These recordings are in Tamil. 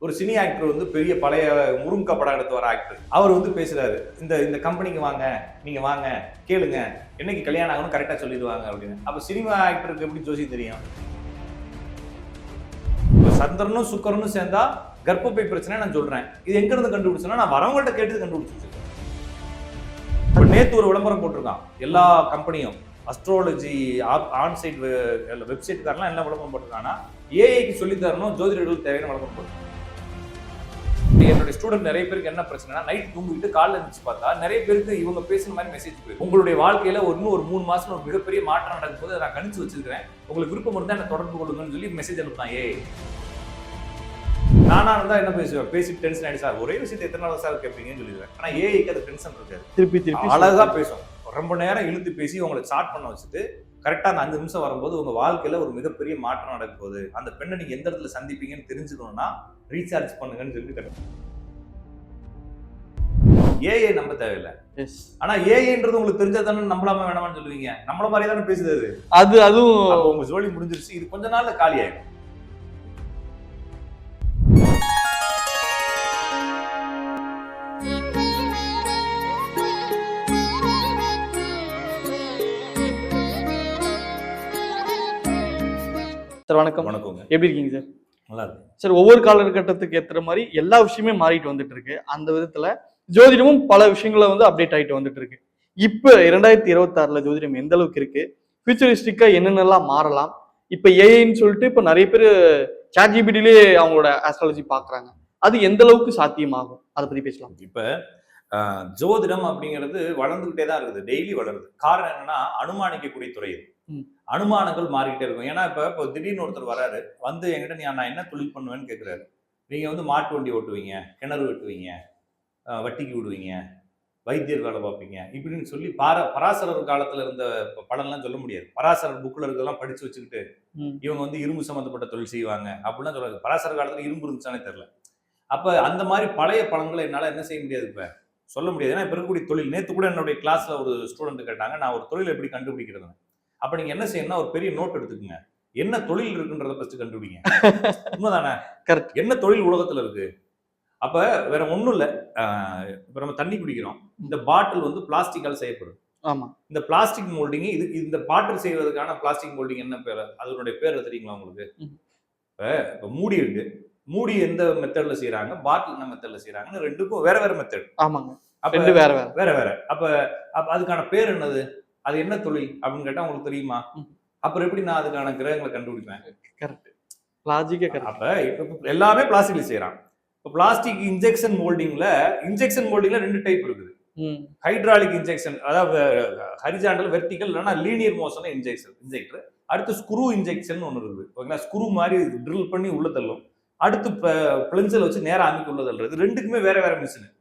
ஒரு சினி ஆக்டர் வந்து பெரிய பழைய முருங்கா படம் எடுத்து வர ஆக்டர், அவர் வந்து பேசுறாரு, இந்த இந்த கம்பெனிக்கு வாங்க, நீங்க வாங்க, கேளுங்க, என்னைக்கு கல்யாணம் ஆகணும் கரெக்டா சொல்லிடுவாங்க அப்படின்னு. அப்ப சினிமா ஆக்டருக்கு எப்படி ஜோசியம் தெரியும்? சந்திரனும் சுக்கரனும் சேர்ந்தா கர்ப்பப்பை பிரச்சனை நான் சொல்றேன். இது எங்க இருந்து கண்டுபிடிச்சேன்னா நான் வரவங்கள்ட்ட கேட்டு கண்டுபிடிச்சிருக்கேன். இப்ப நேத்து ஒரு விளம்பரம் போட்டிருக்கான் எல்லா கம்பெனியும், அஸ்ட்ராலஜி ஆன்சைட் வெப்சைட்காரெல்லாம் என்ன விளம்பரம் போட்டிருக்காங்கன்னா, ஏஐக்கு சொல்லி தரணும் ஜோதிடர்களுக்கு தேவையான விளம்பரம் போட்டிருக்காங்க. என்னுடைய ஸ்டூடெண்ட் நிறைய பேருக்கு என்ன பிரச்சனைனா, நைட் தூங்கிட்டு காலைல இருந்துச்சு பார்த்தா நிறைய பேருக்கு இவங்க பேசுற மாதிரி மெசேஜ் போயிடும். உங்களுடைய வாழ்க்கையில இன்னும் ஒரு 3 மாசம் ஒரு மிகப்பெரிய மாற்றம் நடக்கும் போது நான் கணிச்சு வச்சிருக்கிறேன், உங்களுக்கு விருப்பம் இருந்தா என்ன தொடர்பு கொள்ளுங்கன்னு சொல்லி மெசேஜ் அனுப்புதான். நானா இருந்தா என்ன பேசுவேன், பேசிட்டு டென்ஷன் ஆயிடுச்சு சார், ஒரே விஷயத்தை எத்தனை நாள் சார் கேட்பீங்கன்னு சொல்லிடுவேன். ஆனா ஏஐக்கு அது டென்ஷன் இருக்காது, திருப்பி அழகா பேசும். ரொம்ப நேரம் இழுத்து பேசி உங்களை சாட் பண்ண வச்சுட்டு கரெக்டா அந்த 5 நிமிஷம் வரும்போது உங்க வாழ்க்கையில ஒரு மிகப்பெரிய மாற்றம் நடக்க போகுது, அந்த பெண்ணை நீங்க எந்த இடத்துல சந்திப்பீங்கன்னு தெரிஞ்சுக்கணும்னா ரீசார்ஜ் பண்ணுங்கன்னு சொல்லி கேட்டேன். ஏஐ நம்ப தேவையில்லை. ஆனா ஏஐன்றது உங்களுக்கு தெரிஞ்சா தானே நம்பலாமா வேணாமான்னு சொல்லுவீங்க. நம்மள மாதிரி தானே பேசுது அதுவும் உங்க ஜோலி முடிஞ்சிருச்சு, இது கொஞ்ச நாள்ல காலி ஆயிடும். சார் வணக்கம். வணக்கங்க. எப்படி இருக்கீங்க சார்? நல்லா இருக்கு சார். ஒவ்வொரு காலகட்டத்துக்கு ஏற்ற மாதிரி எல்லா விஷயமே மாறிட்டு வந்துட்டு இருக்கு. அந்த விதத்துல ஜோதிடமும் பல விஷயங்கள வந்து அப்டேட் ஆகிட்டு வந்துட்டு இருக்கு. இப்ப 2026ல ஜோதிடம் எந்த அளவுக்கு இருக்கு, ஃபியூச்சரிஸ்டிக்கா என்னென்னலாம் மாறலாம், இப்ப ஏஐன்னு சொல்லிட்டு இப்ப நிறைய பேர் சாட்ஜிபிடிலேயே அவங்களோட ஆஸ்ட்ராலஜி பாக்குறாங்க, அது எந்த அளவுக்கு சாத்தியமாகும், அதை பத்தி பேசலாம். இப்ப ஜோதிடம் அப்படிங்கிறது வளர்ந்துகிட்டே தான் இருக்குது, டெய்லி வளருது. காரணம் என்னன்னா, அனுமானிக்கக்கூடிய துறை இது. அனுமானங்கள் மாறிக்கிட்டே இருக்கும். ஏன்னா இப்போ திடீர்னு ஒருத்தர் வராரு, வந்து என்கிட்ட நான் என்ன தொழில் பண்ணுவேன்னு கேட்குறாரு. நீங்க வந்து மாட்டு வண்டி ஓட்டுவீங்க, கிணறு வெட்டுவீங்க, வட்டிக்கு விடுவீங்க, வைத்தியர் வேலை பார்ப்பீங்க இப்படின்னு சொல்லி பராசரர் காலத்துல இருந்த பலன்லாம் சொல்ல முடியாது. பராசரர் புக்கில் இருக்கலாம் படிச்சு வச்சுக்கிட்டு இவங்க வந்து இரும்பு சம்மந்தப்பட்ட தொழில் செய்வாங்க அப்படிலாம் சொல்றாங்க. பராசரர் காலத்துல இரும்பு இருந்துச்சானே தெரியல. அப்ப அந்த மாதிரி பழைய பலன்களை என்னால என்ன செய்ய முடியாது, இப்ப சொல்ல முடியாது. ஏன்னா இப்ப இருக்கக்கூடிய தொழில், நேற்று கூட என்னுடைய கிளாஸ்ல ஒரு ஸ்டூடெண்ட் கேட்டாங்க, நான் ஒரு தொழில் எப்படி கண்டுபிடிக்கிறது. அப்ப நீங்க என்ன செய்யணும்னா, ஒரு பெரிய நோட் எடுத்துக்கோங்க, என்ன தொழில் இருக்குன்றத ஃபர்ஸ்ட் கண்டுபிடிங்க. உண்மைதானே? கரெக்ட். என்ன தொழில் உலகத்துல இருக்கு? அப்ப வேற ஒண்ணும் இல்ல. இப்ப நம்ம தண்ணி குடிக்கிறோம், இந்த பாட்டில் வந்து பிளாஸ்டிக்கால் செய்யப்படுது. ஆமா. இந்த பிளாஸ்டிக் மோல்டிங், இது இந்த பாட்டில் செய்வதற்கான பிளாஸ்டிக் மோல்டிங் என்ன பேர், அதனுடைய பேர் தெரியுங்களா உங்களுக்கு? இப்ப மூடி இருக்கு, மூடி எந்த மெத்தட்ல செய்யறாங்க, பாட்டில் என்ன மெத்தட்ல செய்யறாங்கன்னு ரெண்டுக்கும் வேற வேற மெத்தட். ஆமாங்க. அப்ப வேற வேற வேற வேற. அப்ப அதுக்கான பேர் என்னது, அது என்ன தொழில் அப்படின்னு கேட்டா உங்களுக்கு தெரியுமா? அப்புறம் எப்படி நான் அதுக்கான கிரகங்களை கண்டுபிடிப்பேன்? கரெக்ட். லாஜிக்கே கரெக்ட். அப்ப இப்ப எல்லாமே பிளாஸ்டிக்ல செய்யறாங்க. இப்போ பிளாஸ்டிக் இன்ஜெக்ஷன் மோல்டிங்ல 2 டைப் இருக்குது. ஹைட்ராலிக் இன்ஜெக்ஷன், அதாவது ஹரிசாண்டல், வெர்டிகல், இல்லைன்னா லீனியர் மோஷன் இன்ஜெக்டர். அடுத்து ஸ்க்ரூ இன்ஜெக்ஷன் ஒன்று இருக்குது. ஓகேங்களா? ஸ்க்ரூ மாதிரி ட்ரில் பண்ணி உள்ள தள்ளும். அடுத்து பிளென்சல் வச்சு நேரம் அமைக்க உள்ள தள்ளுறது. ரெண்டுக்குமே வேற வேற மிஷின்.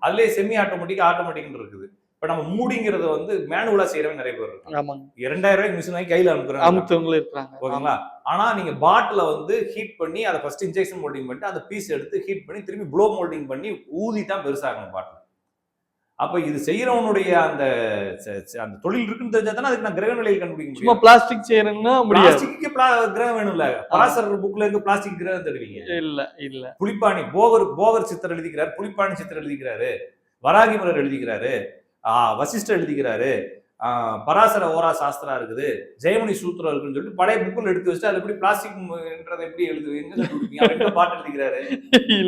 அதுலயே செமி ஆட்டோமேட்டிக், ஆட்டோமேட்டிக் இருக்குது. இப்ப நம்ம மூடிங்கிறத வந்து மேனுவலா செய்யறவங்க நிறைய பேர் இருக்காங்க. 2000 ரூபாய்க்கு மிஷின் வாங்கி கையில அமுத்துறவங்க இருக்காங்க. ஓகேங்களா? ஆனா நீங்க பாட்டில வந்து ஹீட் பண்ணி அதை ஃபர்ஸ்ட் இன்ஜெக்ஷன் மோல்டிங் பண்ணிட்டு அந்த பீஸ் எடுத்து ஹீட் பண்ணி திரும்பி ப்ளோ மோல்டிங் பண்ணி ஊதி தான் பெருசாகணும் பாட்டில். அப்ப இது செய்யறவனுடைய அந்த அந்த தொழில் இருக்குன்னு தெரிஞ்சா தானே அதுக்கு நான் கிரக நிலையை கண்டுபிடிக்க முடியும். சும்மா பிளாஸ்டிக் செய்யறேன்னா பிளாஸ்டிக்கு கிரகம் வேணும்ல. பராசரர் புக்ல இருக்கு பிளாஸ்டிக் கிரகம் தருவீங்க. இல்ல புலிப்பாணி போகர் சித்தர் எழுதிக்கிறாரு, புலிப்பாணி சித்தர் எழுதிக்கிறாரு, வராகிமலர் எழுதிக்கிறாரு, வசிஷ்டர் எழுதிக்கிறாரு, பராசர ஓரா சாஸ்திரா இருக்குது, ஜெயமணி சூத்திரம் இருக்குன்னு சொல்லிட்டு பழைய புக்கில் எடுத்து வச்சுட்டு அது எப்படி பிளாஸ்டிக்ன்றதை எப்படி எழுதுவீங்க? பாட்டு எழுதிக்கிறாரு.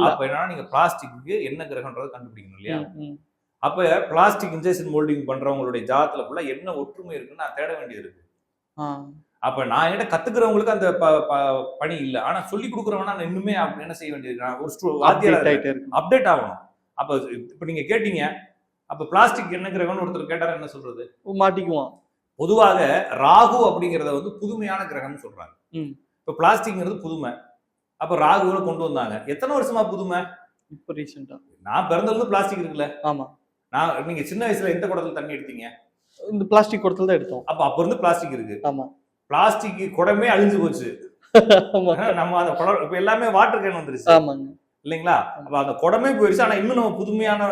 அப்ப என்னன்னா, நீங்க பிளாஸ்டிக்கு என்ன கிரகம்ன்றதை கண்டுபிடிக்கணும் இல்லையா? அப்ப பிளாஸ்டிக் இன்ஜெக்ஷன் மோல்டிங் பண்றவங்களுடைய ஜாதத்துல ஃபுல்லா என்ன ஒற்றுமை இருக்குன்னு நான் தேட வேண்டியது இருக்கு. அப்ப நான் என்ன கத்துக்கிறவங்களுக்கு அந்த பணி இல்ல, ஆனா சொல்லி கொடுக்குறவனா நான் இன்னுமே என்ன செய்ய வேண்டியது, ஒரு அப்டேட் ஆகணும். அப்ப இப்ப நீங்க கேட்டீங்க, அப்ப பிளாஸ்டிக் என்ன கிரகம்னு ஒருத்தர் கேட்டாரு, என்ன சொல்றது? மாட்டிக்குவோம். பொதுவாக ராகு அப்படிங்கறத வந்து புதுமையான கிரகம்னு சொல்றாங்க. இப்ப பிளாஸ்டிக்ங்கிறது புதுமை. அப்ப ராகுவை கொண்டு வந்தாங்க. எத்தனை வருஷமா புதுமை? இப்ப ரீசெண்டா. நான் பிறந்தது பிளாஸ்டிக் இருக்குல்ல. ஆமா. நீங்க சின்ன வயசுல எந்த குடத்துல தண்ணி எடுத்தீங்க? இந்த பிளாஸ்டிக் குடத்துல தான் எடுத்தோம். அப்ப இருந்து பிளாஸ்டிக் இருக்கு. ஆமா. பிளாஸ்டிக் குடமே அழிஞ்சு போச்சு. நம்ம அந்த குடம் இப்ப எல்லாமே வாட்டர் கேன் வந்துருச்சு. ஆமாங்க. இல்லைங்களா? அப்ப அந்த குடமே போயிருச்சு. ஆனா இன்னும் நம்ம புதுமையான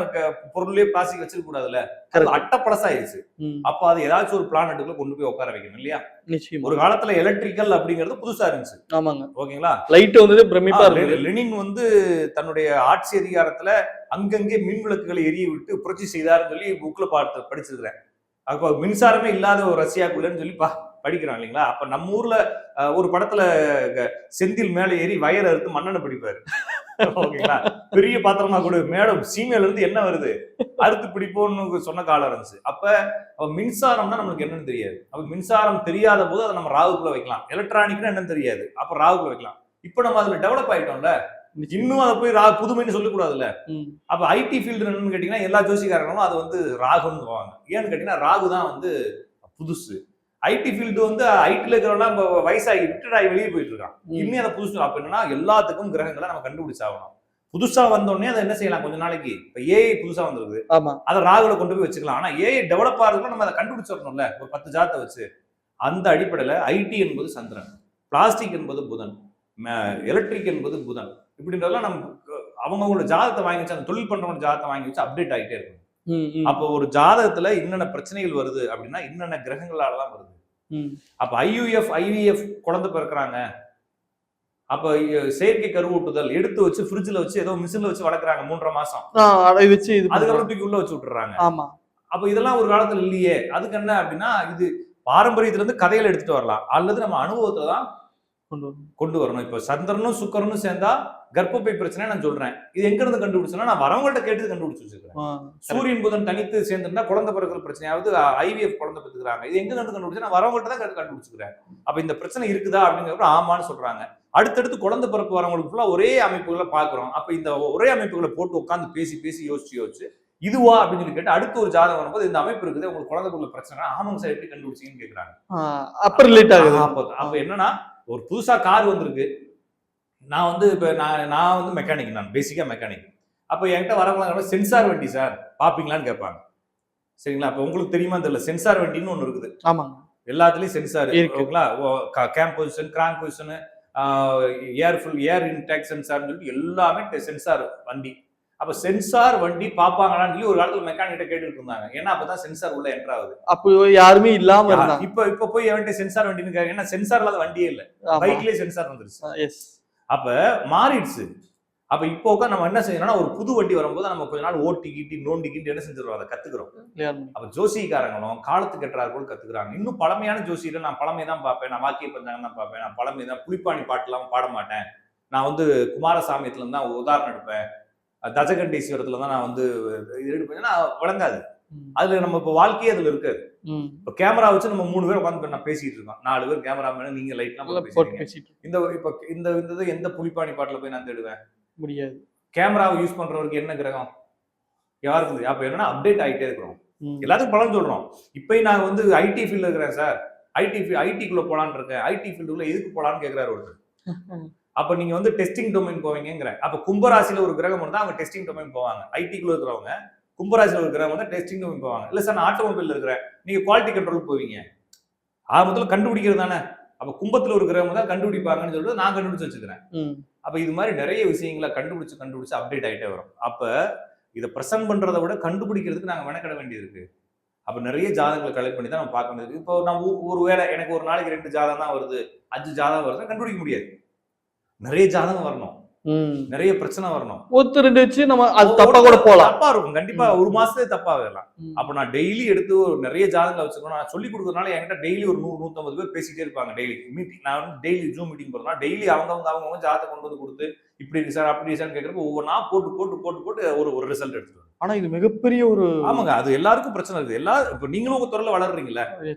பொருளே பிளாஸ்டிக் வச்சிருக்க கூடாதுல்ல. அது Correct. அட்டப்பழசாயிருச்சு. ம். அப்ப அது ஏதாச்சும் ஒரு பிளானட்டுக்குள்ள கொண்டு போய் உட்கார வைக்கணும் இல்லையா? நிச்சயமா. ஒரு காலத்துல எலக்ட்ரிக்கல் அப்படிங்கிறது புதுசா இருந்துச்சு. ஆமாங்க. ஓகேங்களா? லைட் வந்தது பிரமிப்பா இருந்தது. லெனின் வந்து தன்னுடைய ஆட்சி அதிகாரத்துல அங்கங்கே மின் விளக்குகளை எரிய விட்டு புரட்சி செய்தார்னு சொல்லி புக்ல படிச்சிருக்கிறேன். அப்ப மின்சாரமே இல்லாத ஒரு ரஷ்யாக்குள்ளன்னு சொல்லி படிக்கிறோம் இல்லைங்களா? அப்ப நம்ம ஊர்ல ஒரு படத்துல செந்தில் மேல ஏறி வயரை அறுத்து மண்ணெண்ணை பிடிப்பாரு. ஓகேங்களா? பெரிய பாத்திரமா கூட மேடம் சீமையில இருந்து என்ன வருது அறுத்து பிடிப்போம்னு சொன்ன காலம் இருந்துச்சு. அப்ப மின்சாரம்னா நம்மளுக்கு என்னன்னு தெரியாது. அப்ப மின்சாரம் தெரியாத போது அதை நம்ம ராகுக்குள்ள வைக்கலாம். எலக்ட்ரானிக்னா என்னன்னு தெரியாது. அப்ப ராகுக்குள்ள வைக்கலாம். இப்ப நம்ம அதுல டெவலப் ஆயிட்டோம்ல. இன்னும் அதை போய் புதுமைன்னு சொல்லக்கூடாதுல்ல. அப்ப ஐடி ஃபீல்டு என்னன்னு கேட்டீங்கன்னா எல்லா ஜோசிக்காரங்களும் அது வந்து ராகுன்னு போவாங்க. ஏன்னு கேட்டீங்கன்னா ராகு தான் வந்து புதுசு. ஐடி ஃபீல்டு வந்து ஐடில இருக்கிறவங்க வயசாகி ரிட்டர்ட் ஆகி வெளியே போயிட்டு இருக்கான். இன்னும் அதை புதுசு. அப்ப என்னன்னா எல்லாத்துக்கும் கிரகங்களை நம்ம கண்டுபிடிச்சாகணும். புதுசா வந்தோடனே அதை என்ன செய்யலாம்? கொஞ்ச நாளைக்கு இப்ப ஏஐ புதுசா வந்திருக்கு. அதை ராகுல கொண்டு போய் வச்சுக்கலாம். ஆனா ஏஐ டெவலப் ஆகிறதுக்கு நம்ம அதை கண்டுபிடிச்சிடணும்ல. ஒரு 10 ஜாதத்தை வச்சு அந்த அடிப்படையில ஐடி என்பது சந்திரன், பிளாஸ்டிக் என்பது புதன், எலக்ட்ரிக் என்பது புதன். இப்படின்றதெல்லாம் நம்ம அவங்களோட ஜாதகத்தை வாங்கி வச்சு அந்த தொழில் பண்றவங்க ஜாதகத்தை வாங்கி வச்சு அப்டேட் ஆகிட்டே இருக்கும். அப்போ ஒரு ஜாதகத்துல என்னென்ன பிரச்சனைகள் வருது அப்படின்னா என்னென்ன கிரகங்களாலதான் வருது. அப்ப IUF IVF குழந்தை பிறக்கிறாங்க. அப்ப செயற்கை கருவூட்டுதல் எடுத்து வச்சு ஃப்ரிட்ஜ்ல வச்சு ஏதோ மிஷின்ல வச்சு வளர்க்குறாங்க 3.5 மாசம். அதுக்கப்புறம் தூக்கி உள்ள வச்சு விட்டுறாங்க. அப்ப இதெல்லாம் ஒரு காலத்துல இல்லையே. அதுக்கு என்ன அப்படின்னா இது பாரம்பரியத்துல இருந்து கதையில எடுத்துட்டு வரலாம் அல்லது நம்ம அனுபவத்துல தான் கொண்டு வரணும். இப்ப சந்திரனும் சுக்கரனும் சேர்ந்தா கர்ப்பப்பை பிரச்சனை நான் சொல்றேன். இது எங்க இருந்து கண்டுபிடிச்சா நான் வரவங்கள்ட்ட கேட்டு கண்டுபிடிச்சு வச்சிருக்கேன். சூரியன் புதன் தனித்து சேர்ந்துருந்தா குழந்தை பிறக்கிற பிரச்சனையாவது IVF குழந்தை பெற்றுக்கிறாங்க. இது எங்க இருந்து கண்டுபிடிச்சா நான் வரவங்கள்ட்ட தான் கண்டுபிடிச்சுக்கிறேன். அப்ப இந்த பிரச்சனை இருக்குதா அப்படிங்கிறப்ப ஆமான்னு சொல்றாங்க. அடுத்தடுத்து குழந்தை பிறப்பு வரவங்களுக்கு ஃபுல்லா ஒரே அமைப்புகளை பாக்குறோம். அப்ப இந்த ஒரே அமைப்புகளை போட்டு உட்காந்து பேசி யோசிச்சு இதுவா அப்படின்னு சொல்லி கேட்டு அடுத்த ஒரு ஜாதகம் வரும்போது இந்த அமைப்பு இருக்குது உங்களுக்கு குழந்தை பிறகு பிரச்சனை ஆமாங்க சார் எப்படி கண்டுபிடிச்சீங்கன்னு கேக்குறாங்க. அப்ப என்னன்னா ஒரு புதுசா கார் வந்திருக்கு. நான் வந்து இப்ப நான் வந்து மெக்கானிக், நான் பேசிக்கா மெக்கானிக். அப்ப என்கிட்ட வரவங்க சென்சார் வண்டி சார் பாப்பீங்களான்னு கேட்பாங்க. சரிங்களா? அப்ப உங்களுக்கு தெரியுமா தெரியல, சென்சார் வண்டின்னு ஒண்ணு இருக்குது. எல்லாத்துலயும் சென்சார் இருக்குங்களா? Cam position, crank position, air intake சென்சார்னு சொல்லிட்டு எல்லாமே சென்சார் வண்டி. அப்ப சென்சார் வண்டி பாப்பாங்களான்னு சொல்லி ஒரு காலத்துல மெக்கானிக்கிட்ட கேட்டுட்டு இருந்தாங்க. ஏன்னா அப்பதான் சென்சார் உள்ள என்டர் ஆகுது. அப்போ யாருமே இல்லாம இருந்தாங்க. இப்ப போய் எவன்ட்ட சென்சார் வண்டின்னு கேட்க, ஏன்னா சென்சார் இல்லாத வண்டியே இல்ல. பைக்லயே சென்சார் வந்துருச்சு. அப்ப மாறிடுச்சு. அப்ப இப்போ நம்ம என்ன செய்யணும்னா ஒரு புது வண்டி வரும்போது நம்ம கொஞ்ச நாள் ஓட்டிக்கிட்டு நோண்டிக்கிட்டு என்ன செஞ்சிடறோம், அதை கத்துக்கிறோம். அப்ப ஜோசிக்காரங்களும் காலத்துக்கு ஏற்றார் போல் கத்துக்கிறாங்க. இன்னும் பழமையான ஜோசியில நான் பழமை தான் பார்ப்பேன், நான் வாக்கிய பஞ்சாங்கம் தான் பார்ப்பேன், நான் பழமை தான் புலிப்பாணி பாட்டு எல்லாம் பாட மாட்டேன், நான் வந்து குமாரசாமியத்துல இருந்து தான் உதாரணம் எடுப்பேன், தஜகண்டீஸ்வரத்துல தான் நான் வந்து எடுப்பேன்னா விளங்காது. அதுல நம்ம இப்ப வாழ்க்கையே அதுல இருக்காது. இப்ப கேமரா வச்சு நம்ம 3 பேர் உட்காந்து நான் பேசிட்டு இருக்கோம். 4 பேர் கேமரா மேன், நீங்க லைட் எல்லாம் பேசிட்டு இந்த எந்த புலிப்பாணி பாட்டுல போய் நான் தேடுவேன்? முடியாது. கேமராவை யூஸ் பண்றவருக்கு என்ன கிரகம் யாருக்கு? அப்ப என்னன்னா அப்டேட் ஆகிட்டே இருக்கிறோம். எல்லாத்துக்கும் பலன் சொல்றோம். இப்பயும் நான் வந்து ஐடி ஃபீல்ட்ல இருக்கிறேன் சார், ஐடிக்குள்ள போலான்னு இருக்கேன், ஐடி ஃபீல்டுக்குள்ள எதுக்கு போலான்னு கேட்கிறாரு ஒருத்தர். அப்ப நீங்க வந்து டெஸ்டிங் டொமைன் போவீங்கிற. அப்ப கும்பராசியில ஒரு கிரகம் இருந்தா அவங்க டெஸ்டிங் டொமைன் போவாங்க. ஐடிக்குள்ள இருக்கிறவங்க கும்பராசியில ஒரு கிரகம் வந்து டெஸ்டிங் டொமைன் போவாங்க. இல்ல சார் நான் ஆட்டோமொபைல்ல இருக்கிறேன், நீங்க குவாலிட்டி கண்ட்ரோல் போவீங்க. முதல்ல கண்டுபிடிக்கிறது தானே. அப்ப கும்பத்துல ஒரு கிரகம் தான் கண்டுபிடிப்பாங்கன்னு சொல்லிட்டு நான் கண்டுபிடிச்சு வச்சுக்கிறேன். அப்ப இது மாதிரி நிறைய விஷயங்களை கண்டுபிடிச்சு அப்டேட் ஆகிட்டே வரும். அப்ப இதை பிரசன்ட் பண்றதை விட கண்டுபிடிக்கிறதுக்கு நாங்க மெனக்கட வேண்டியது இருக்கு. அப்ப நிறைய ஜாதகங்களை கலெக்ட் பண்ணி தான் நம்ம பார்க்க வேண்டியது. இப்போ நான் ஒரு வேளை எனக்கு ஒரு நாளைக்கு 2 ஜாதகம் தான் வருது, 5 ஜாதகம் வருது, கண்டுபிடிக்க முடியாது. நிறைய ஜாதகம் வரணும், நிறைய பிரச்சனை வரணும். ஒருத்தர் 2 வச்சு நம்ம அது தப்பா கூட போலாம், தப்பா இருக்கும். கண்டிப்பா ஒரு மாசத்துக்கு தப்பா வரலாம். அப்ப நான் டெய்லி எடுத்து ஒரு நிறைய ஜாதகங்களை வச்சுக்கணும். நான் சொல்லி கொடுக்கறதுனால என்கிட்ட டெய்லி ஒரு 100-150 பேர் பேசிட்டே இருப்பாங்க. டெய்லி மீட்டிங், நான் வந்து டெய்லி ஜூம் மீட்டிங் போறேன்னா டெய்லி அவங்க ஜாதகம் கொண்டு வந்து கொடுத்து இப்படி இருக்கு சார் அப்படி சார் கேட்கறப்ப ஒவ்வொன்றா போட்டு ஒரு ரிசல்ட் எடுத்துட்டு. ஆனா இது மிகப்பெரிய ஒரு ஆமாங்க, அது எல்லாருக்கும் பிரச்சனை இருக்குது. இப்ப நீங்களும் உங்க துறையில வளர்றீங்களா?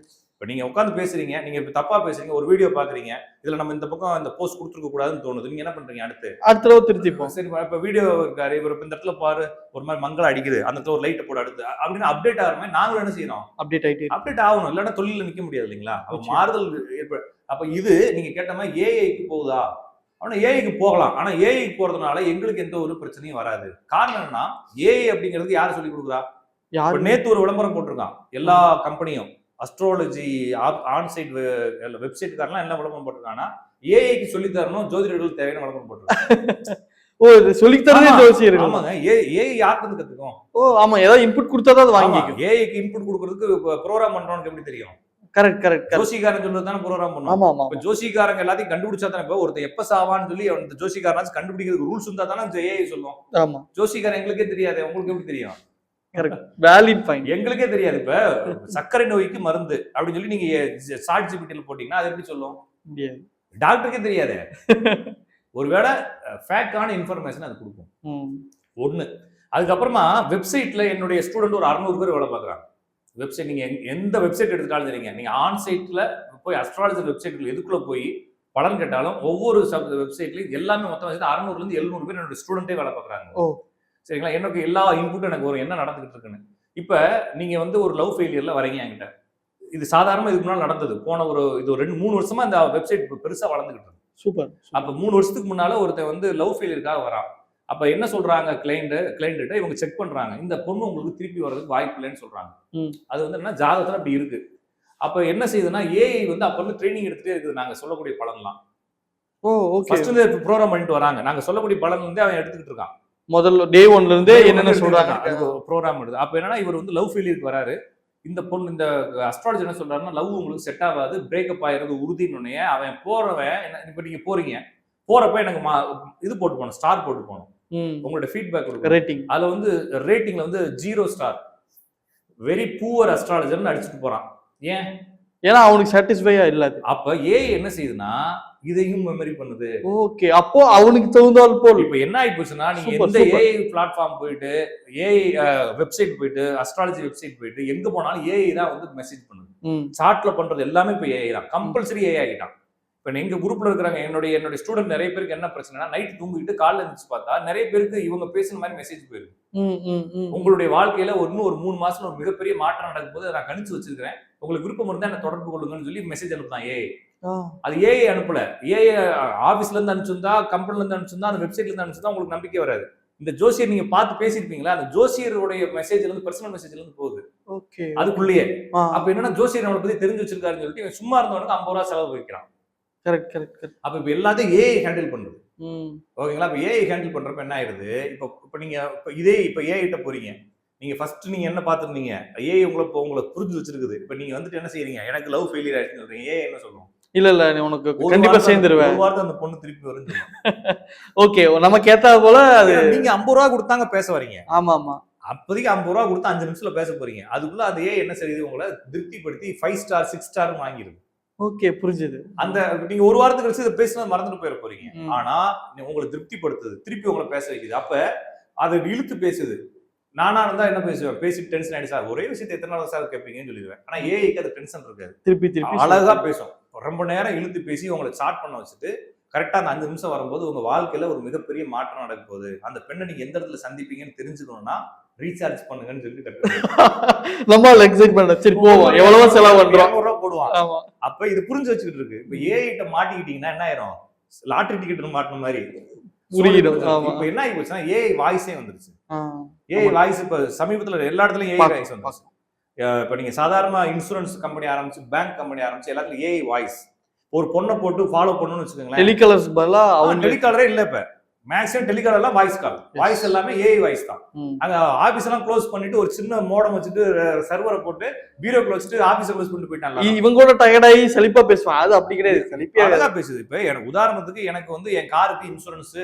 இப்ப நீங்க உட்காந்து பேசுறீங்க, நீங்க இப்ப தப்பா பேசுறீங்க, ஒரு வீடியோ பாக்குறீங்க, இதுல நம்ம இந்த பக்கம் இந்த போஸ்ட் கொடுத்துருக்க கூடாதுன்னு தோணுது. நீங்க என்ன பண்றீங்க? அடுத்த திருத்திப்போம். சரி, இப்ப வீடியோ இருக்காரு, இவர் இந்த இடத்துல பாரு ஒரு மாதிரி மங்களம் அடிக்குது, அந்த இடத்துல ஒரு லைட்டை போட அடுத்து அப்படின்னு அப்டேட் ஆகிற மாதிரி நாங்களும் என்ன செய்யணும்? அப்டேட் ஆகணும். இல்லைன்னா தொழில நிக்க முடியாது இல்லைங்களா? மாறுதல் ஏற்படும். அப்ப இது நீங்க கேட்ட மாதிரி ஏஐக்கு போகுதா? ஆனா ஏஐக்கு போகலாம். ஆனா ஏஐக்கு போறதுனால எங்களுக்கு எந்த ஒரு பிரச்சனையும் வராது. காரணம் என்னன்னா ஏஐ அப்படிங்கிறது யாரு சொல்லி கொடுக்குறா? நேத்து ஒரு விளம்பரம் போட்டிருக்கான் எல்லா கம்பெனியும், அஸ்ட்ராலஜி ஆன்சைட் வெப்சைட்காரெல்லாம் என்ன விளம்பரம் போட்டிருக்காங்கன்னா ஏஐக்கு சொல்லி தரணும், ஜோதிடர்கள் தேவையான விளம்பரம் போட்டிருக்காங்க. ஓ சொல்லி தரதே ஜோசியர்கள். ஆமாங்க. ஏஐ யார்கிட்ட இருந்து கத்துக்கும்? ஓ ஆமா, ஏதாவது இன்புட் கொடுத்தாதான் அது வாங்கிக்கும். ஏஐக்கு இன்புட் கொடுக்கறதுக்கு ப்ரோகிராம் பண்றவனுக்கு எப்படி தெரியும்? Correct correct. ஜோசிகாரன் சொல்றது தானே ப்ரோகிராம் பண்ணுவோம். ஆமா ஆமா. இப்ப ஜோசிகாரங்க எல்லாத்தையும் கண்டுபிடிச்சா தானே, இப்ப ஒருத்தர் எப்ப சாவான்னு சொல்லி அந்த ஜோசிகாரனாச்சும் கண்டுபிடிக்கிறதுக்கு ரூல்ஸ் இருந்தா தானே ஏஐ சொல்லும். ஆமா. ஜோசிகாரன் எங்களுக்கே தெரியாது, உங்களுக்கு எப்படி தெரியும்? Correct, valid point. எங்களுக்கே தெரியாது. இப்ப சர்க்கரை நோய்க்கு மருந்து அப்படின்னு சொல்லி நீங்க சாட் ஜிபிடில போட்டீங்கன்னா அது எப்படி சொல்லும்? முடியாது. டாக்டருக்கே தெரியாது. ஒருவேளை ஃபேக்கான இன்ஃபர்மேஷன் அது கொடுக்கும். ஒண்ணு. அதுக்கப்புறமா வெப்சைட்ல என்னுடைய ஸ்டூடெண்ட் ஒரு 600 பேர் வேலை பார்க்குறாங்க. வெப்சைட் நீங்க எந்த வெப்சைட் எடுத்துட்டாலும் சரிங்க, நீங்க ஆன் சைட்ல போய் அஸ்ட்ராலஜர் வெப்சைட்ல எதுக்குள்ள போய் பலன் கேட்டாலும் ஒவ்வொரு வெப்சைட்லயும் எல்லாமே மொத்தம் 600ல இருந்து 700 பேர் என்னோட ஸ்டூடெண்டே வேலை பார்க்குறாங்க. ஓ சரிங்களா? எனக்கு எல்லா இன்புட்டும் எனக்கு வரும், என்ன நடந்துகிட்டு இருக்குன்னு. இப்ப நீங்க வந்து ஒரு லவ் ஃபெயிலியர்ல வரீங்க என்கிட்ட, இது சாதாரணமா இதுக்கு முன்னாடி நடந்தது. போன இது ஒரு 2-3 வருஷமா இந்த வெப்சைட் பெருசா வளர்ந்துகிட்டு இருக்கு. சூப்பர். அப்ப 3 வருஷத்துக்கு முன்னால ஒருத்தன் வந்து லவ் ஃபெயிலியருக்காக வரான். அப்ப என்ன சொல்றாங்க கிளைண்ட் இவங்க செக் பண்றாங்க, இந்த பொண்ணு உங்களுக்கு திருப்பி வர்றதுக்கு வாய்ப்பு இல்லைன்னு சொல்றாங்க. அது வந்து என்ன ஜாதகத்துல அப்படி இருக்கு. அப்ப என்ன செய்யுதுன்னா ஏஐ வந்து அப்ப வந்து ட்ரைனிங் எடுத்துட்டே இருக்குது. நாங்க சொல்லக்கூடிய பலன்லாம் ஓ ஓகே, ஃபர்ஸ்ட் வந்து ப்ரோகிராம் பண்ணிட்டு வராங்க. நாங்க சொல்லக்கூடிய பலன் வந்து அவன் எடுத்துக்கிட்டு இருக்கான். முதல்ல டே 1ல இருந்தே என்னென்ன சொல்றாங்க ப்ரோகிராம் எடுத்து. அப்ப என்னன்னா இவர் வந்து லவ் ஃபெயிலியருக்கு வராரு. இந்த பொண்ணு இந்த அஸ்ட்ராலஜி என்ன சொல்றாருன்னா, லவ் உங்களுக்கு செட் ஆகாது, பிரேக்கப் ஆயிடுறது உறுதின்னு. அவன் போறவன் இப்ப நீங்க போறீங்க, போறப்ப எனக்கு இது போட்டு போகணும், ஸ்டார் போட்டு போகணும், உங்களோட ஃபீட்பேக் கொடுக்கும். ரேட்டிங் அதுல வந்து ரேட்டிங்ல வந்து 0 ஸ்டார், வெரி புவர் அஸ்ட்ராலஜர்னு அடிச்சுட்டு போறான். ஏன்? ஏன்னா அவனுக்கு சாட்டிஸ்ஃபையா இல்ல. அப்ப ஏஐ என்ன செய்யுதுன்னா இதையும் மெமரி பண்ணுது. ஓகே, அப்போ அவனுக்கு தகுந்தால் போல். இப்ப என்ன ஆகி போச்சுன்னா, நீங்க எந்த ஏஐ பிளாட்ஃபார்ம் போயிட்டு, ஏஐ வெப்சைட் போயிட்டு, அஸ்ட்ராலஜி வெப்சைட் போயிட்டு எங்க போனாலும் ஏஐ தான் வந்து மெசேஜ் பண்ணுது. சாட்ல பண்றது எல்லாமே இப்ப ஏஐ தான், கம்பல்சரி ஏஐ ஆகிட்டான். இப்ப எங்க குரூப்ல இருக்கிறாங்க என்னுடைய ஸ்டூடெண்ட் நிறைய பேருக்கு என்ன பிரச்சனைனா, நைட் தூங்கிட்டு காலைல எழுந்துச்சு பார்த்தா நிறைய பேருக்கு இவங்க பேசுன மாதிரி மெசேஜ் போயிருக்கு. உங்களுடைய வாழ்க்கையில இன்னும் ஒரு 3 மாசம் ஒரு மிகப்பெரிய மாற்றம் நடக்கும் போது நான் கணிச்சு வச்சிருக்கிறேன், உங்களுக்கு விருப்பம் இருந்தா என்ன தொடர்பு கொள்ளுங்கன்னு சொல்லி மெசேஜ் அனுப்புதான் ஏஐ. அது ஏஐ அனுப்பல. ஏஐ ஆபீஸ்ல இருந்து அனுப்பிச்சிருந்தா, கம்பெனில இருந்து அனுப்பிச்சிருந்தா, அந்த வெப்சைட்ல இருந்து அனுப்பிச்சிருந்தா உங்களுக்கு நம்பிக்கை வராது. இந்த ஜோசியர் நீங்க பார்த்து பேசிருப்பீங்களா, அந்த ஜோசியருடைய மெசேஜ்ல இருந்து பர்சனல் மெசேஜ்ல இருந்து போகுது. ஓகே, அதுக்குள்ளேயே. அப்ப என்னன்னா ஜோசியர் நம்மளை பத்தி தெரிஞ்சு வச்சிருக்காருன்னு சொல்லிட்டு இவன் சும்மா இருந்தவனுக்கு 50 ரூபாய் செலவு வைக்கிறான். Correct correct correct. அப்ப இப்ப எல்லாத்தையும் ஏஐ ஹேண்டில் பண்ணுது. ஓகேங்களா? இப்ப ஏஐ ஹேண்டில் பண்றப்ப என்ன ஆயிருது, இப்ப நீங்க இப்ப ஏஐ கிட்ட போறீங்க, நீங்க ஃபர்ஸ்ட் நீங்க என்ன பாத்துருந்தீங்க, ஏஐ உங்களை புரிஞ்சு வச்சிருக்குது. இப்ப நீங்க வந்துட்டு என்ன செய்யறீங்க, எனக்கு லவ் ஃபெயிலியர் ஆயிடுச்சுன்னு சொல்றீங்க. ஏஐ என்ன சொல்லும், இல்ல இல்ல நீ உனக்கு கண்டிப்பா சேர்ந்துருவேன், ஒரு வாரத்தை அந்த பொண்ணு திருப்பி வருது. ஓகே, நமக்கு ஏத்தா போல அது. நீங்க 50 ரூபாய் கொடுத்தாங்க பேச வரீங்க. ஆமா ஆமா, அப்போதைக்கு 50 ரூபாய் கொடுத்து 5 நிமிஷத்துல பேச போறீங்க. அதுக்குள்ள அது ஏஐ என்ன செய்யுது, உங்களை திருப்திப்படுத்தி 5 ஸ்டார் 6 ஸ்டார் வாங்கிடுது. ஓகே, புரிஞ்சுது. அந்த நீங்க ஒரு வாரத்துக்கு கழிச்சு இதை பேசினது மறந்துட்டு போயிட போறீங்க. ஆனா உங்களை திருப்திப்படுத்துது, திருப்பி உங்களை பேச வைக்குது. அப்ப அதை இழுத்து பேசுது. நானா இருந்தா என்ன பேசுவேன், பேசிட்டு டென்ஷன் ஆயிடுச்சு சார், ஒரே விஷயத்தை எத்தனை நாள் சார் கேட்பீங்கன்னு சொல்லிடுவேன். ஆனா ஏஐக்கு அது டென்ஷன் இருக்காது, திருப்பி திருப்பி அழகா பேசும். ரொம்ப நேரம் இழுத்து பேசி உங்களை ஸ்டார்ட் பண்ண வச்சுட்டு கரெக்டா அந்த 5 நிமிஷம் வரும்போது உங்க வாழ்க்கையில ஒரு மிகப்பெரிய மாற்றம் நடக்க போகுது, அந்த பெண்ணை நீங்க எந்த இடத்துல சந்திப்பீங்கன்னு தெரிஞ்சுக்கணும்னா ரீசார்ஜ் பண்ணுங்கன்னு சொல்லிட்டு நம்ம எக்ஸைட் பண்ண சரி போவோம், எவ்வளவு செலவு பண்றோம், 200 ரூபாய் போடுவான். அப்ப இது புரிஞ்சு வச்சுக்கிட்டு இருக்கு. இப்ப ஏஐ கிட்ட மாட்டிக்கிட்டீங்கன்னா என்ன ஆயிரும், லாட்டரி டிக்கெட் மாட்டின மாதிரி புரியுது. இப்ப என்ன ஆகி போச்சுன்னா ஏஐ வாய்ஸே வந்துருச்சு. ஏஐ வாய்ஸ் இப்ப சமீபத்துல எல்லா இடத்துலயும் ஏஐ வாய்ஸ் வந்துருச்சு. இப்ப நீங்க சாதாரண இன்சூரன்ஸ் கம்பெனி ஆரம்பிச்சு, பேங்க் கம்பெனி ஆரம்பிச்சு, எல்லாத்துலயும் ஏஐ வாய்ஸ். ஒரு பொண்ணை போட்டு ஃபாலோ பண்ணணும்னு வச்சுக்கோங்களேன், டெலிகாலர்ஸ் பதிலா அவன் டெலிகாலரே இல்ல. இப்ப மேக்ஸிமம் டெலிகாலர் எல்லாம் வாய்ஸ் கால், வாய்ஸ் எல்லாமே ஏஐ வாய்ஸ் தான். அங்க ஆபீஸ் எல்லாம் க்ளோஸ் பண்ணிட்டு ஒரு சின்ன மோடம் வச்சுட்டு சர்வரை போட்டு பீரோக்குள்ள வச்சுட்டு ஆபீஸை க்ளோஸ் பண்ணிட்டு போயிட்டாங்க. இவங்களோட டயர்டாகி சலிப்பா பேசுவான், அது அப்படி கிடையாது, சலிப்பா அழகா பேசுது. இப்ப எனக்கு உதாரணத்துக்கு எனக்கு வந்து என் காருக்கு இன்சூரன்ஸ்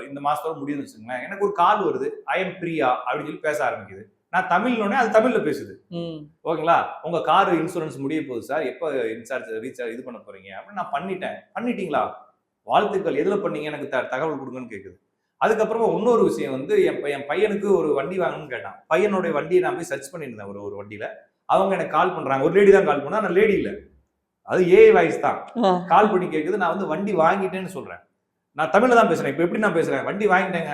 இந்த மாசத்தோட முடியுதுன்னு வச்சுக்கோங்களேன், எனக்கு ஒரு கால் வருது, ஐ எம் பிரியா அப்படின்னு சொல்லி பேச ஆரம்பிக்குது. நான் தமிழ்னோடனே அது தமிழ்ல பேசுது. ஓகேங்களா, உங்க கார் இன்சூரன்ஸ் முடிய போகுது சார், எப்ப இன்சார்ஜ் ரீசார்ஜ் இது பண்ண போறீங்க அப்படின்னு நான் பண்ணிட்டீங்களா, வாழ்த்துக்கள், எதுல பண்ணீங்க, எனக்கு தகவல் கொடுங்கன்னு கேக்குது. அதுக்கப்புறமா இன்னொரு விஷயம் வந்து என் பையனுக்கு ஒரு வண்டி வாங்கணும்னு கேட்டான். பையனுடைய வண்டியை நான் போய் சர்ச் பண்ணியிருந்தேன் ஒரு வண்டியில. அவங்க எனக்கு கால் பண்றாங்க, ஒரு லேடி தான் கால் பண்ணா, நான் லேடி இல்ல, அது ஏஐ வாய்ஸ் தான். கால் பண்ணி கேக்குது, நான் வந்து வண்டி வாங்கிட்டேன்னு சொல்றேன், நான் தமிழ்ல தான் பேசுறேன். இப்ப எப்படி நான் பேசுறேன், வண்டி வாங்கிட்டேங்க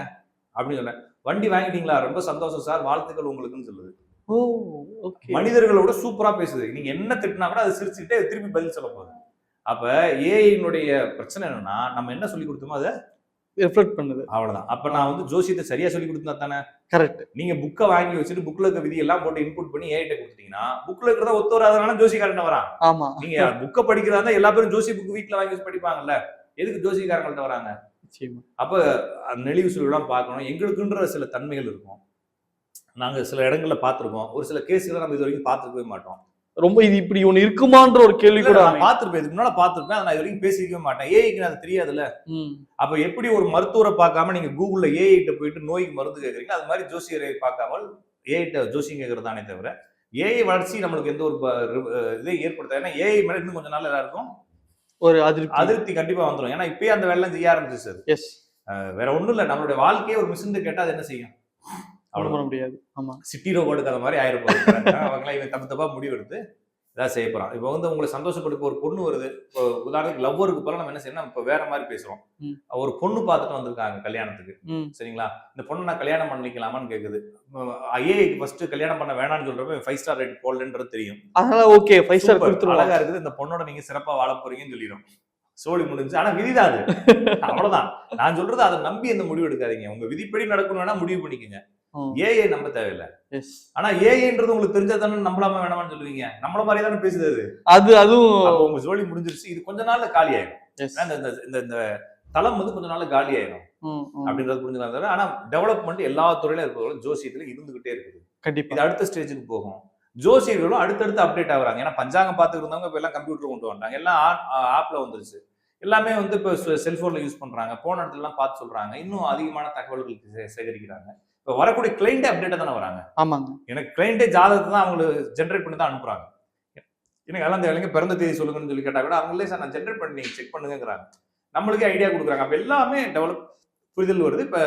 அப்படின்னு சொன்னேன். வண்டி வாங்கிட்டீங்களா, ரொம்ப சந்தோஷம் சார், வாழ்த்துக்கள் உங்களுக்குன்னு சொல்லுது. மனிதர்களோட சூப்பரா பேசுது. நீங்க என்ன திட்டினா கூட அது சிரிச்சுக்கிட்டே திருப்பி பதில் சொல்ல போகுது. அப்ப ஏஐனுடைய பிரச்சனை என்னன்னா, நம்ம என்ன சொல்லி கொடுத்தோமோ அதை ரிஃப்ளெக்ட் பண்ணுது, அவ்வளவுதான். அப்ப நான் வந்து ஜோசியத்தை சரியா சொல்லி கொடுத்தா தானே கரெக்ட். நீங்க புக்கை வாங்கி வச்சுட்டு புக்ல இருக்க விதி எல்லாம் போட்டு இன்புட் பண்ணி ஏஐட்ட கொடுத்தீங்கன்னா புக்ல இருக்கிறதா ஒத்து வராதனால ஜோசிக்காரன் வரான். ஆமா, நீங்க புக்கை படிக்கிறதா எல்லா பேரும் ஜோசி புக் வீட்டுல வாங்கி வச்சு படிப்பாங்கல்ல, எதுக்கு ஜோசிக்காரங்கள்ட்ட வராங்க? நிச்சயமா. அப்ப நெளிவு சுழிவுலாம் பார்க்கணும். எங்களுக்குன்ற சில தன்மைகள் இருக்கும். நாங்க சில இடங்கள்ல பார்த்திருக்கோம். ஒரு சில கேஸ்கள நம்ம இதுவரைக்கும் பார்த்திருக்கவே மாட்டோம். ரொம்ப இது இப்படி ஒண்ணு இருக்குமான்ற ஒரு கேள்வி இல்ல கூட நான் அமையும். பார்த்திருப்பேன். இதுக்கு முன்னால பார்த்திருப்பேன். அத நான் இதுவரைக்கும் பேசியிருக்கவே மாட்டேன். ஏஐக்கு அது தெரியாதுல்ல. ம். அப்ப எப்படி ஒரு மருத்துவர பார்க்காம நீங்க Googleல ஏஐ கிட்ட போயிட்டு நோய்க்கு மருந்து கேட்கறீங்க, அது மாதிரி ஜோசியரை பார்க்காமல் ஏஐ கிட்ட ஜோசியம் கேட்கிறது தானே தவிர, ஏஐ வளர்ச்சி நம்மளுக்கு எந்த ஒரு இதை ஏற்படுத்தாது. ஏன்னா ஏஐ மேல இன்னும் கொஞ்ச நாள்ல எல்லாருக்கும் ஒரு அதிருப்தி. அதிருப்தி கண்டிப்பா வந்துரும். ஏன்னா இப்பயே அந்த வேலைலாம் செய்ய ஆரம்பிச்சிருச்சு அது. எஸ். வேற ஒண்ணும் இல்ல. நம்மளுடைய வாழ்க்கையே ஒரு மிஷின் கேட்டா அது என்ன செய்யும்? ஒண்ணும் பண்ண அவ்வளவுதான். முடியாது. ஆமா. சிட்டி ரோபோட் கதை மாதிரி ஆயிரம் அவங்களாம் இவன் தப்பு தப்பா முடிவு எடுத்து இதான் செய்ய போறான். இப்போ வந்து உங்களை சந்தோஷப்படுத்த ஒரு பொண்ணு வருது. இப்போ உதாரணத்துக்கு லவ்வருக்கு போல நம்ம என்ன செய்யணும், இப்போ வேற மாதிரி பேசுறோம். ம். ஒரு பொண்ணு பார்த்துட்டு வந்திருக்காங்க கல்யாணத்துக்கு. ம். சரிங்களா? இந்த பொண்ணை நான் கல்யாணம் பண்ணிக்கலாமான்னு கேக்குது. ஏஐக்கு ஃபர்ஸ்ட் கல்யாணம் பண்ண வேணாம்னு சொல்றப்ப 5 ஸ்டார் ரேட் போடலன்றது தெரியும். அதனால ஓகே 5 ஸ்டார் சூப்பர், கொடுத்துருவோம். அழகா இருக்குது, இந்த பொண்ணோட நீங்க சிறப்பா வாழ போறீங்கன்னு சொல்லிடும். சோழி முடிஞ்சு. ஆனா விதிதான் அது. அவ்வளவுதான். நான் சொல்றது அதை நம்பி எந்த முடிவு எடுக்காதீங்க. உங்க விதிப்படி நடக்கணும் வேணா முடிவு பண்ணிக்கங்க. ஏஐ நம்ப தேவையில்லை. எஸ். ஆனா ஏஐன்றது உங்களுக்கு தெரிஞ்சா தானே நம்பலாமா வேணாமான்னு சொல்லுவீங்க. நம்மள மாதிரி தானே பேசுது அது. அதுவும் அப்ப உங்க ஜோலி முடிஞ்சிருச்சு. இது கொஞ்ச நாள்ல காலி ஆயிடும். எஸ். ஏன்னா இந்த தளம் வந்து கொஞ்ச நாள்ல காலி ஆயிடும் அப்படின்றது புரிஞ்சுக்கலாம் தவிர, ஆனா டெவலப்மெண்ட் எல்லா துறையிலும் இருக்கிற ஜோசியத்துல இருந்துகிட்டே இருக்குது. கண்டிப்பா. இது அடுத்த ஸ்டேஜுக்கு போகும். ஜோசியர்களும் அடுத்தடுத்து அப்டேட் ஆகுறாங்க. ஏன்னா பஞ்சாங்கம் பார்த்துட்டு இருந்தவங்க இப்ப எல்லாம் கம்ப்யூட்டர் கொண்டு வந்துட்டாங்க. எல்லாம் ஆப்ல வந்துருச்சு. எல்லாமே வந்து இப்போ செல்போன்ல யூஸ் பண்றாங்க. போன இடத்துல எல்லாம் பார்த்து சொல்றாங்க. இன்னும் அதிகமான தகவல்கள் சேகரிக்கிறாங்க. இப்போ வரக்கூடிய கிளைண்டே அப்டேட்டா தானே வராங்க. ஆமாங்க. எனக்கு கிளைண்டே ஜாதகத்தை தான் அவங்களுக்கு ஜென்ரேட் பண்ணி தான் அனுப்புறாங்க. எனக்கு எல்லாம் தேவையில்லைங்க, பிறந்த தேதி சொல்லுங்கன்னு சொல்லி கேட்டா கூட அவங்களே சார் நான் ஜென்ரேட் பண்ணி செக் பண்ணுங்கிறாங்க. நம்மளுக்கே ஐடியா கொடுக்குறாங்க. அப்ப எல்லாமே டெவலப் புரிதல் வருது. இப்ப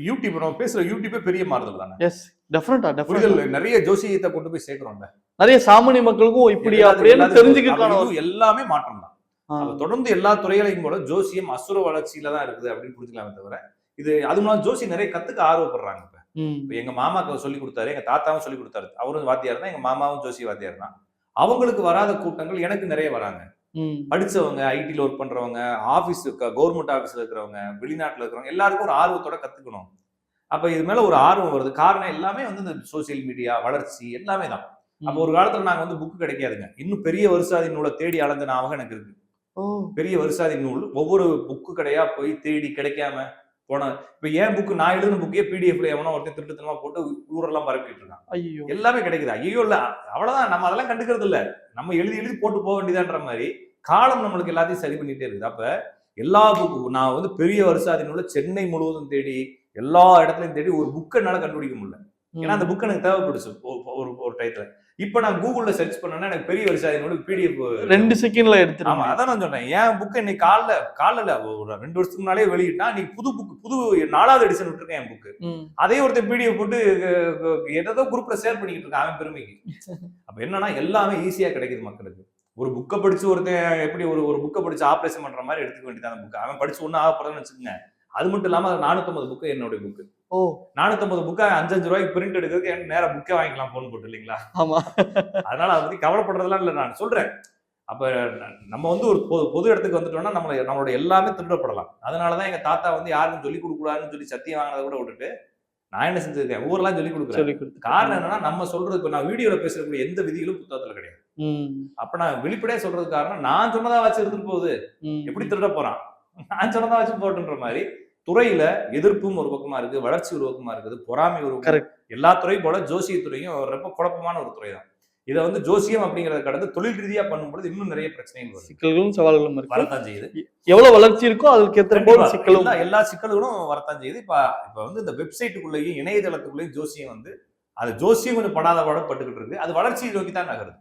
யூடியூப் நம்ம பேசுற யூடியூபே பெரிய மாறுதல் தானே. எஸ். டெஃபினட்டா புரிதல் நிறைய ஜோசியத்தை கொண்டு போய் சேர்க்கிறோம்ல. நிறைய சாமானிய மக்களுக்கும் இப்படி அப்படின்னு தெரிஞ்சுக்கலாம். எல்லாமே மாற்றம் தான். தொடர்ந்து எல்லா துறைகளையும் போல ஜோசியம் அசுர வளர்ச்சியில தான் இருக்குது அப்படின்னு புரிஞ்சுக்கலாமே தவிர, இது அது மூலம் ஜோசி நிறைய கத்துக்க ஆர்வப்படுறாங்க. இப்ப எங்க மாமாக்கு சொல்லி கொடுத்தாரு, எங்க தாத்தாவும் சொல்லி கொடுத்தாரு. அவரும் வாத்தியார் தான், எங்க மாமாவும் ஜோசி வாத்தியார் தான். அவங்களுக்கு வராத கூட்டங்கள் எனக்கு நிறைய வராங்க. படிச்சவங்க, ஐடில ஒர்க் பண்றவங்க, ஆபீஸ் கவர்மெண்ட் ஆபீஸ்ல இருக்கிறவங்க, வெளிநாட்டுல இருக்கிறவங்க எல்லாருக்கும் ஒரு ஆர்வத்தோட கத்துக்கணும். அப்ப இது மேல ஒரு ஆர்வம் வருது. காரணம் எல்லாமே வந்து இந்த சோசியல் மீடியா வளர்ச்சி எல்லாமே தான். அப்ப ஒரு காலத்துல நாங்க வந்து புக் கிடைக்காதுங்க. இன்னும் பெரிய வருஷாதி நூலை தேடி அலைஞ்ச ஞாபகம் எனக்கு இருக்கு. பெரிய வருஷாதி நூல் ஒவ்வொரு புக்கு கடையா போய் தேடி கிடைக்காம போன. இப்ப ஏன் புக்கு நான் எழுதின புக்கே பிடிஎஃப்ல எவனோ ஒருத்தர் திருட்டுத்தனமா போட்டு ஊரெல்லாம் பரப்பிட்டு இருக்கான். எல்லாமே கிடைக்குது. ஐயோ இல்ல அவ்வளவுதான், நம்ம அதெல்லாம் கண்டுக்கிறது இல்ல. நம்ம எழுதி போட்டு போக வேண்டியதான்ற மாதிரி காலம் நம்மளுக்கு எல்லாத்தையும் சரி பண்ணிட்டே இருக்குது. அப்ப எல்லா புக்கு நான் வந்து பெரிய வருஷாதி நூலை சென்னை முழுவதும் தேடி எல்லா இடத்துலயும் தேடி ஒரு புக்கை என்னால கண்டுபிடிக்க முடியல. ஏன்னா அந்த புக் எனக்கு தேவைப்படுச்சு ஒரு டைத்துல. இப்ப நான் கூகுள்ல சர்ச் பண்ணேன்னா எனக்கு பெரிய வருஷாதி நூல் பிடிஎஃப் 2 செகண்ட்ல எடுத்துரும். ஆமா, அதான் நான் சொன்னேன். ஏன் புக்கு இன்னைக்கு காலைல ஒரு 2 வருஷத்துக்கு முன்னாலே வெளியிட்டா, நீ புது 4வது எடிஷன் விட்டுருக்கேன் என் புக்கு. அதே ஒருத்தன் பிடிஎஃப் போட்டு ஏதோ குரூப்ல ஷேர் பண்ணிக்கிட்டு இருக்கான் அவன் பெருமைக்கு. அப்ப என்னன்னா எல்லாமே ஈஸியா கிடைக்குது மக்களுக்கு. ஒரு புக்கை படிச்சு ஒருத்தன் எப்படி ஒரு புக்கை படிச்சு ஆபரேஷன் பண்ற மாதிரி எடுத்துக்க வேண்டியதான் அந்த புக்கு. அவன் படிச்சு ஒன்னும் ஆகப்படுறதுன்னு வச்சுக்கோங்க. அது மட்டும் இல்லாம 450 புக்கு என்னுடைய புக்கு. 450 புக்கா 5 ரூபாய்க்கு பிரிண்ட் எடுக்கிறதுக்கு எனக்கு நேரம் புக்கே வாங்கிக்கலாம் போன் போட்டு இல்லைங்களா? ஆமா. அதனால அதை பத்தி கவலைப்படுறதுலாம் இல்லை நான் சொல்றேன். அப்ப நம்ம வந்து ஒரு பொது இடத்துக்கு வந்துட்டோம்னா நம்மளோட எல்லாமே திருடப்படலாம். அதனாலதான் எங்க தாத்தா வந்து யாருக்கும் சொல்லிக் கொடுக்க கூடாதுன்னு சொல்லி சத்தியம் வாங்கினதை கூட விட்டுட்டு நான் என்ன செஞ்சிருக்கேன், ஊரெல்லாம் சொல்லிக் கொடுக்குறேன். காரணம் என்னன்னா நம்ம சொல்றது, இப்ப நான் வீடியோல பேசக்கூடிய எந்த விதிகளும் புத்தகத்துல கிடையாது. அப்ப நான் வெளிப்படையா சொல்றது காரணம் நான் சொன்னதா வச்சு இருந்துட்டு போகுது, எப்படி திருட போறான், நான் சொன்னதா வச்சு போட்டுன்ற மாதிரி துறையில எதிர்ப்பும் ஒரு பக்கமா இருக்கு, வளர்ச்சி ஒரு பக்கமா இருக்குது, பொறாமை ஒரு பக்கம். எல்லா துறையும் போல ஜோசிய துறையும் ரொம்ப குழப்பமான ஒரு துறை தான். இதை வந்து ஜோசியம் அப்படிங்கறத கடந்து தொழில் ரீதியா பண்ணும்போது இன்னும் நிறைய பிரச்சனைகள் வரும், சிக்கல்களும் சவால்களும் வரத்தான் செய்யுது. எவ்வளவு வளர்ச்சி இருக்கோ அதுக்கு ஏற்ற போல சிக்கலும் எல்லா சிக்கல்களும் வரத்தான் செய்யுது. இப்ப வந்து இந்த வெப்சைட்டுக்குள்ளேயும் இணையதளத்துக்குள்ளேயும் ஜோசியம் வந்து அது ஜோசியம் கொஞ்சம் படாத பட்டுக்கிட்டு இருக்கு. அது வளர்ச்சியை நோக்கி தான் நகருது.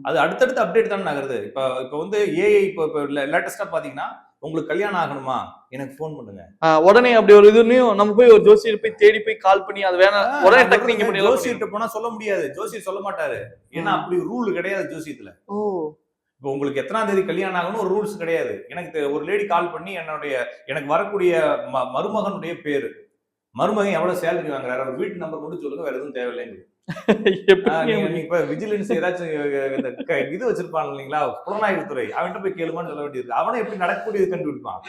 அது அடுத்தடுத்து அப்டேட் தான் நகருது. இப்ப வந்து ஏஐ இப்ப லேட்டஸ்டா பாத்தீங்கன்னா உங்களுக்கு கல்யாணம் ஆகணுமா எனக்கு போன் பண்ணுங்க, உடனே அப்படி ஒரு இதுலயும் நம்ம போய் ஒரு ஜோசியர் போய் தேடி போய் கால் பண்ணி அது வேணா உடனே டெக்னிக் பண்ணி ஜோசியர்கிட்ட போனா சொல்ல முடியாது, ஜோசியர் சொல்ல மாட்டாரு. ஏன்னா அப்படி ரூல் கிடையாது ஜோசியத்துல. இப்போ உங்களுக்கு எத்தனாம் தேதி கல்யாணம் ஆகணும் ஒரு ரூல்ஸ் கிடையாது. எனக்கு ஒரு லேடி கால் பண்ணி எனக்கு வரக்கூடிய மருமகனுடைய பேரு, மருமகன் எவ்வளவு சேலரி வாங்குறாரு, அவர் வீட்டு நம்பர் மட்டும் சொல்லுங்க, வேற எதுவும் தேவையில்லைன்னு. இப்ப விஜிலன்ஸ் ஏதாச்சும் இது வச்சிருப்பான் இல்லைங்களா, புலனாய்வு துறை, அவன்கிட்ட போய் கேளுமான்னு சொல்ல வேண்டியது. அவனை எப்படி நடக்கக்கூடியது கண்டுபிடிப்பான்.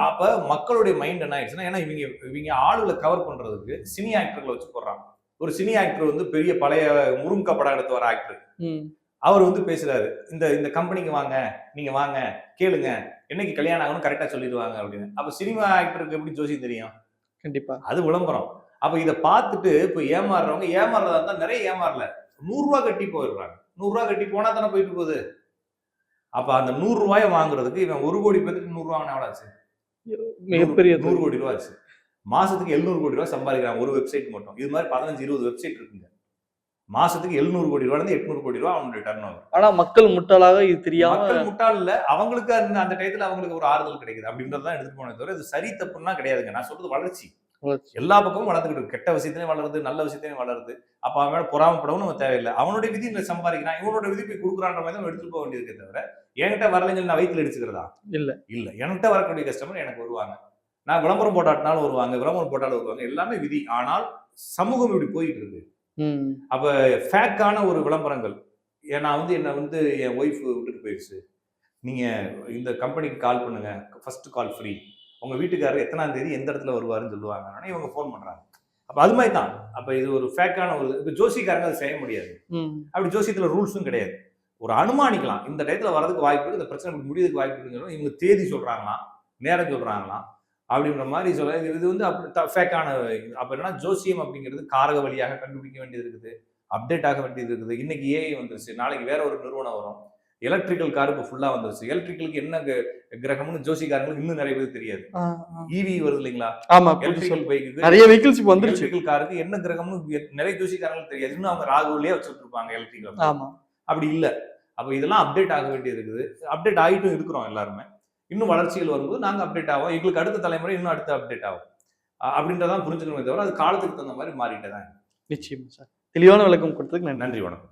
அப்ப மக்களுடைய மைண்ட் என்ன ஆயிடுச்சுன்னா, ஏன்னா இவங்க ஆளுகளை கவர் பண்றதுக்கு சினி ஆக்டர்களை வச்சு போடுறாங்க. ஒரு சினி ஆக்டர் வந்து பெரிய பழைய முருங்கா படம் எடுத்து வர ஆக்டர், அவர் வந்து பேசுறாரு, இந்த கம்பெனிக்கு வாங்க, நீங்க வாங்க கேளுங்க, என்னைக்கு கல்யாணம் ஆகணும் கரெக்டா சொல்லிடுவாங்க அப்படின்னு. அப்ப சினிமா ஆக்டருக்கு எப்படி ஜோசியம் தெரியும்? கண்டிப்பா. அது விளம்பரம். அப்ப இத பார்த்துட்டு இப்ப ஏமாறுறவங்க ஏமாறுறதா இருந்தா நிறைய ஏமாறல. ரூ. 100 கட்டி போயிடுறாங்க. ரூ. 100 கட்டி போனா தானே போயிட்டு போகுது. அப்ப அந்த ரூ. 100 வாங்குறதுக்கு இவன் 1 கோடி பேருக்கு ரூ. 100 வாங்கினா எவ்வளவு ஆச்சு? மிகப்பெரிய 100 கோடி ரூபாய் ஆச்சு. மாசத்துக்கு 700 கோடி ரூபாய் சம்பாதிக்கிறான் ஒரு வெப்சைட் மட்டும். இது மாதிரி 15, 20 வெப்சைட் இருக்குங்க. மாசத்துக்கு 700 கோடி ரூபாயில இருந்து 800 கோடி ரூபாய் அவனுடைய டர்ன் ஓவர். ஆனா மக்கள் முட்டாளாக இது தெரியாம மக்கள் முட்டாள் இல்ல. அவங்களுக்கு அந்த டயத்துல அவங்களுக்கு ஒரு ஆறுதல் கிடைக்குது. அப்படின்றதான் எடுத்துட்டு போனே தவிர இது சரி தப்புன்னா கிடையாதுங்க. நான் சொல்றது வளர்ச்சி. எல்லா பக்கமும் வளர்ந்துகிட்டு இருக்கு. கெட்ட விஷயத்திலையும் வளருது, நல்ல விஷயத்திலையும் வளருது. அப்ப அவன் மேல பொறாமப்படவும் நம்ம தேவையில்லை. அவனுடைய விதி இந்த சம்பாதிக்கிறான், இவனோட விதி போய் கொடுக்குறான்ற மாதிரி தான் எடுத்துட்டு போக வேண்டியதுக்கே தவிர என்கிட்ட வரலைன்னு சொல்லி நான் வயித்துல அடிச்சுக்கிறதா? இல்ல. இல்ல. என்கிட்ட வரக்கூடிய கஸ்டமர் எனக்கு வருவாங்க. நான் விளம்பரம் போட்டாட்டினாலும் வருவாங்க, விளம்பரம் போட்டாலும் வருவாங்க. எல்லாமே விதி. ஆனால் சமூகம் இப்படி போயிட்டு இருக்கு. அப்ப ஃபேக்கான ஒரு விளம்பரங்கள். நான் என்ன என் ஒய்ஃப் விட்டுட்டு போயிடுச்சு. நீங்க இந்த கம்பெனிக்கு கால் பண்ணுங்க. ஃபர்ஸ்ட் கால் ஃப்ரீ. உங்க வீட்டுக்காரர் எத்தனாம் தேதி எந்த இடத்துல வருவாருன்னு சொல்லுவாங்க. இவங்க ஃபோன் பண்றாங்க. அப்ப அது மாதிரி தான். அப்ப இது ஒரு ஃபேக்கான ஒரு ஜோசிக்காரங்க அதை செய்ய முடியாது. அப்படி ஜோசியத்துல ரூல்ஸும் கிடையாது. ஒரு அனுமானிக்கலாம். இந்த டயத்துல வரதுக்கு வாய்ப்பு இருக்கு, இந்த பிரச்சனை முடியறதுக்கு வாய்ப்பு இருக்குன்னு இவங்க தேதி சொல்றாங்களாம், நேரம் சொல்றாங்களாம். அப்படின்ற மாதிரி சொல்ல இது அப்படி ஃபேக்கான. அப்ப என்னன்னா ஜோசியம் அப்படிங்கிறது காரக வழியாக கண்டுபிடிக்க வேண்டியது இருக்குது, அப்டேட் ஆக வேண்டியது இருக்குது. இன்னைக்கு ஏஐ வந்துருச்சு, நாளைக்கு வேற ஒரு நிறுவனம் வரும். எலக்ட்ரிக்கல் கார் இப்போ ஃபுல்லா வந்துருச்சு. எலக்ட்ரிக்கலுக்கு என்ன கிரகம்னு ஜோசிக்காரங்களுக்கு இன்னும் நிறைய பேருக்கு தெரியாது. இவி வருது இல்லைங்களா? ஆமா. எலக்ட்ரிக்கல் பைக்கு நிறைய வெஹிக்கிள்ஸ் இப்போ வந்துருச்சு. எலக்ட்ரிக்கல் காருக்கு என்ன கிரகம்னு நிறைய ஜோசிக்காரங்களுக்கு தெரியாது. இன்னும் அவங்க ராகுலயே வச்சுட்டு இருப்பாங்க எலக்ட்ரிக்கல். ஆமா. அப்படி இல்ல. அப்ப இதெல்லாம் அப்டேட் ஆக வேண்டியது இருக்குது. அப்டேட் ஆகிட்டும் இருக்கிறோம் எல்லாருமே. இன்னும் வளர்ச்சிகள் வரும்போது நாங்க அப்டேட் ஆகும். எங்களுக்கு அடுத்த தலைமுறை இன்னும் அடுத்த அப்டேட் ஆகும். அப்படின்றதான் புரிஞ்சுக்கணுமே தவிர அது காலத்துக்கு தகுந்த மாதிரி மாறிட்டே தான். நிச்சயம் சார். தெளிவான விளக்கம் கொடுத்ததுக்கு நன்றி. நன்றி, வணக்கம்.